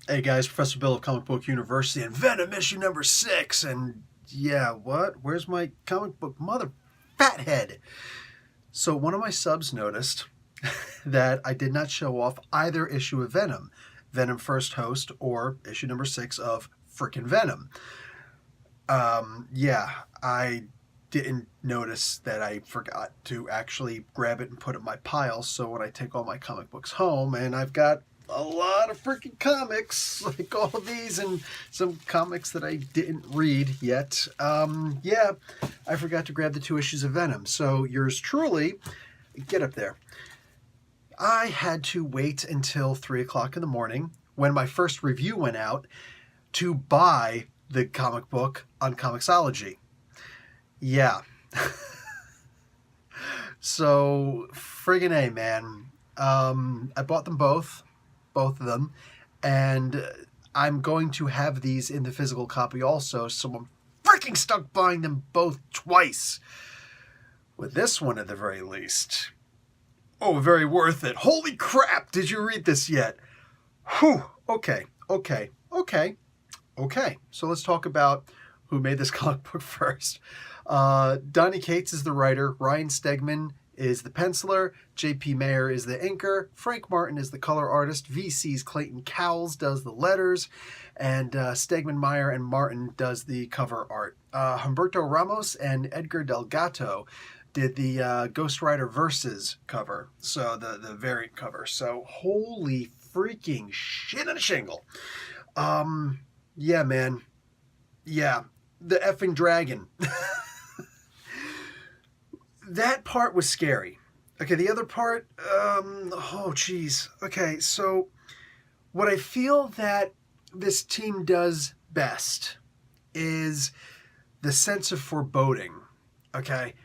Hey guys, Professor Bill of Comic Book University and Venom issue number 6. And yeah, what? Where's my comic book mother fathead? So one of my subs noticed that I did not show off either issue of Venom, Venom First Host, or issue number 6 of frickin' Venom. Yeah, I didn't notice that I forgot to actually grab it and put it in my pile. So when I take all my comic books home, and I've got a lot of freaking comics, like all of these, and some comics that I didn't read yet. Yeah, I forgot to grab the 2 issues of Venom. So yours truly, get up there. I had to wait until 3 o'clock in the morning when my first review went out to buy the comic book on Comixology. Yeah. So, friggin' A, man. I bought them both of them, and I'm going to have these in the physical copy also, so I'm freaking stuck buying them both twice. With this one, at the very least. Oh, very worth it. Holy crap, did you read this yet? Whew, okay. So let's talk about who made this comic book first. Donny Cates is the writer, Ryan Stegman is the penciler, J.P. Mayer is the inker, Frank Martin is the color artist, VC's Clayton Cowles does the letters, and Stegman, Meyer, and Martin does the cover art. Humberto Ramos and Edgar Delgato did the Ghost Rider Versus cover, so the variant cover. So holy freaking shit on a shingle. Yeah, man. Yeah, the effing dragon. That part was scary. Okay, the other part, oh, geez. Okay, so what I feel that this team does best is the sense of foreboding. Okay,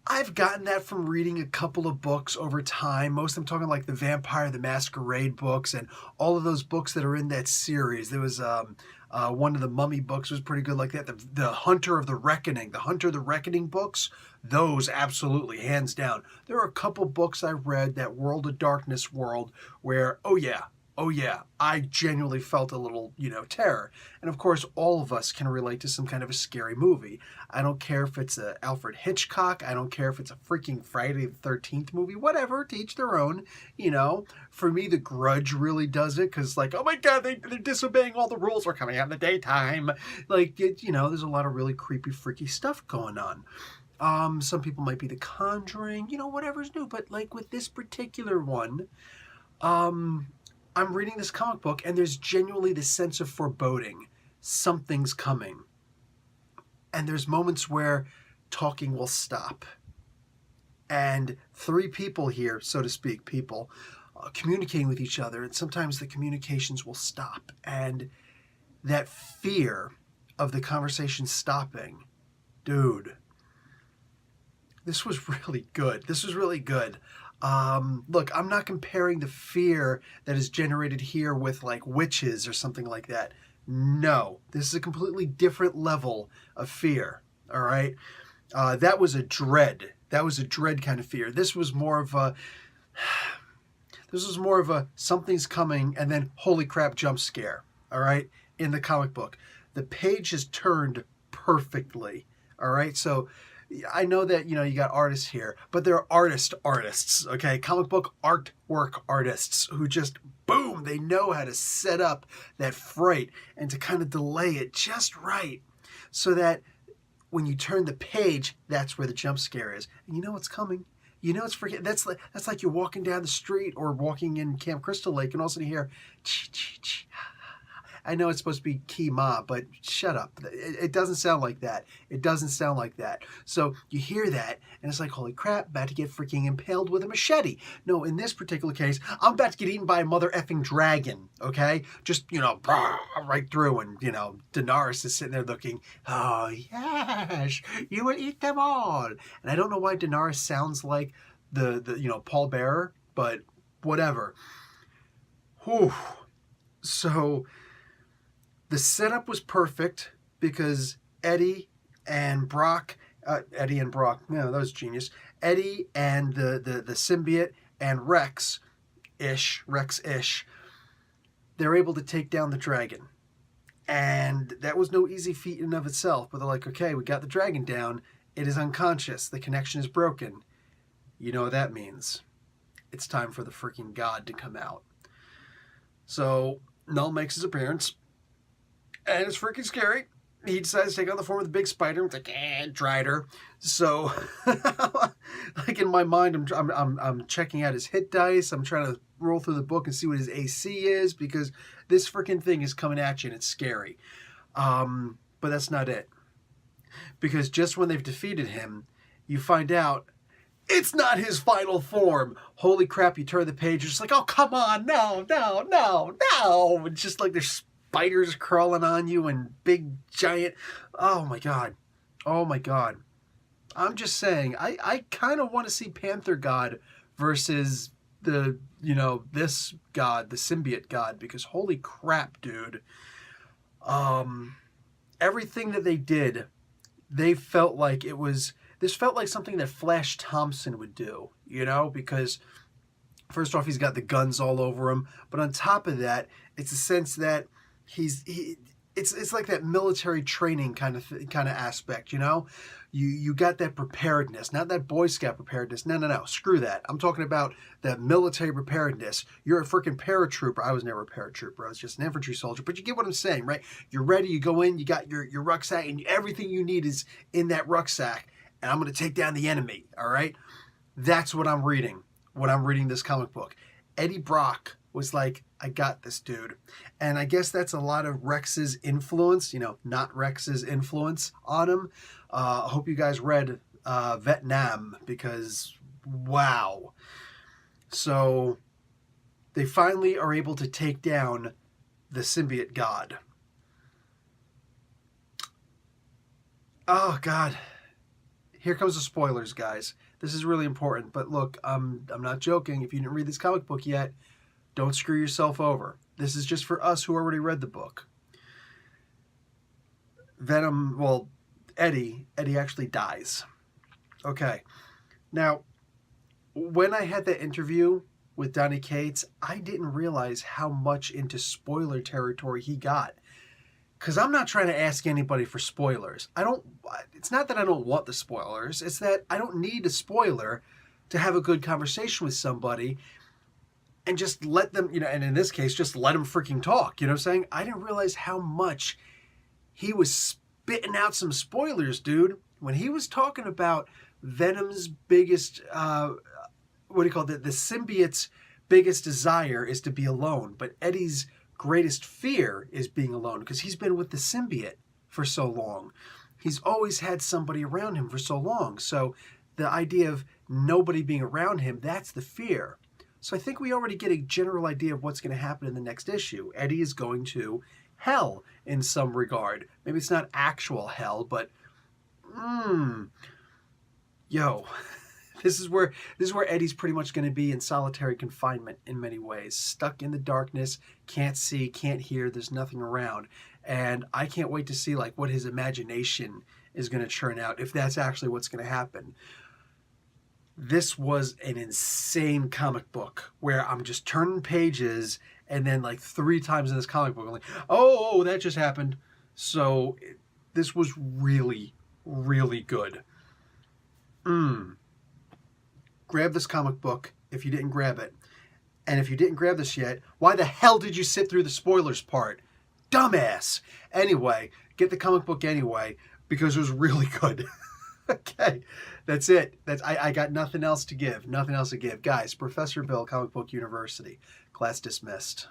I've gotten that from reading a couple of books over time. Most of them talking like the Vampire the Masquerade books and all of those books that are in that series. There was one of the Mummy books was pretty good like that. The Hunter of the Reckoning, the Hunter of the Reckoning books, those absolutely, hands down. There are a couple books I read, that World of Darkness world, where, oh yeah, I genuinely felt a little, terror. And of course, all of us can relate to some kind of a scary movie. I don't care if it's a Alfred Hitchcock. I don't care if it's a freaking Friday the 13th movie. Whatever, to each their own. For me, The Grudge really does it, because like, oh my God, they're disobeying all the rules. We're coming out in the daytime. Like, there's a lot of really creepy, freaky stuff going on. Some people might be The Conjuring, whatever's new. But like with this particular one, I'm reading this comic book, and there's genuinely this sense of foreboding. Something's coming. And there's moments where talking will stop. And 3 people here, so to speak, communicating with each other, and sometimes the communications will stop. And that fear of the conversation stopping, dude, this was really good. Look, I'm not comparing the fear that is generated here with like witches or something like that. No, this is a completely different level of fear. All right, that was a dread. That was a dread kind of fear. This was more of a something's coming and then holy crap jump scare. All right, in the comic book, the page is turned perfectly. All right, so I know that, you got artists here, but they're artists, okay? Comic book artwork artists who just, boom, they know how to set up that fright and to kind of delay it just right so that when you turn the page, that's where the jump scare is. And you know what's coming. It's freaking, that's like you're walking down the street or walking in Camp Crystal Lake and all of a sudden you hear, chee. I know it's supposed to be Kima, but shut up. It doesn't sound like that. So you hear that, and it's like, holy crap, about to get freaking impaled with a machete. No, in this particular case, I'm about to get eaten by a mother effing dragon, okay? Just, right through, and, Daenerys is sitting there looking, oh, yes, you will eat them all. And I don't know why Daenerys sounds like the Paul Bearer, but whatever. Whew. So the setup was perfect because Eddie and Brock, that was genius. Eddie and the symbiote and Rex-ish, they're able to take down the dragon. And that was no easy feat in and of itself. But they're like, okay, we got the dragon down. It is unconscious. The connection is broken. You know what that means. It's time for the freaking god to come out. So Null makes his appearance. And it's freaking scary. He decides to take on the form of the big spider. It's like, Drider. So, like in my mind, I'm checking out his hit dice. I'm trying to roll through the book and see what his AC is, because this freaking thing is coming at you and it's scary. But that's not it. Because just when they've defeated him, you find out it's not his final form. Holy crap, you turn the page, you're just like, oh, come on, no. It's just like there's spiders crawling on you and big giant. Oh my god. I'm just saying, I kind of want to see Panther God versus the, this god, the symbiote god, because holy crap, dude. Everything that they did, they felt like this felt like something that Flash Thompson would do, because first off, he's got the guns all over him, but on top of that, it's a sense that it's like that military training kind of aspect, You got that preparedness, not that Boy Scout preparedness. No, screw that. I'm talking about that military preparedness. You're a freaking paratrooper. I was never a paratrooper. I was just an infantry soldier. But you get what I'm saying, right? You're ready. You go in. You got your rucksack, and everything you need is in that rucksack. And I'm going to take down the enemy. All right. That's what I'm reading. When I'm reading this comic book, Eddie Brock was like, I got this, dude. And I guess that's a lot of Rex's influence, not Rex's influence on him. I hope you guys read Venom, because wow. So they finally are able to take down the symbiote god. Oh god. Here comes the spoilers, guys. This is really important. But look, I'm not joking. If you didn't read this comic book yet, don't screw yourself over. This is just for us who already read the book. Eddie actually dies. Okay. Now, when I had that interview with Donny Cates, I didn't realize how much into spoiler territory he got. Because I'm not trying to ask anybody for spoilers. It's not that I don't want the spoilers. It's that I don't need a spoiler to have a good conversation with somebody and just let them, and in this case, just let them freaking talk. You know what I'm saying? I didn't realize how much he was spitting out some spoilers, dude. When he was talking about Venom's biggest, the symbiote's biggest desire is to be alone. But Eddie's greatest fear is being alone, because he's been with the symbiote for so long. He's always had somebody around him for so long. So the idea of nobody being around him, that's the fear. So I think we already get a general idea of what's going to happen in the next issue. Eddie is going to hell in some regard. Maybe it's not actual hell, but this is where Eddie's pretty much going to be in solitary confinement in many ways. Stuck in the darkness, can't see, can't hear, there's nothing around. And I can't wait to see what his imagination is going to churn out, if that's actually what's going to happen. This was an insane comic book where I'm just turning pages, and then 3 times in this comic book I'm like, oh, that just happened. So this was really, really good. Grab this comic book if you didn't grab it. And if you didn't grab this yet, why the hell did you sit through the spoilers part? Dumbass. Anyway, get the comic book anyway, because it was really good. Okay, that's it. I got nothing else to give. Guys, Professor Bill, Comic Book University. Class dismissed.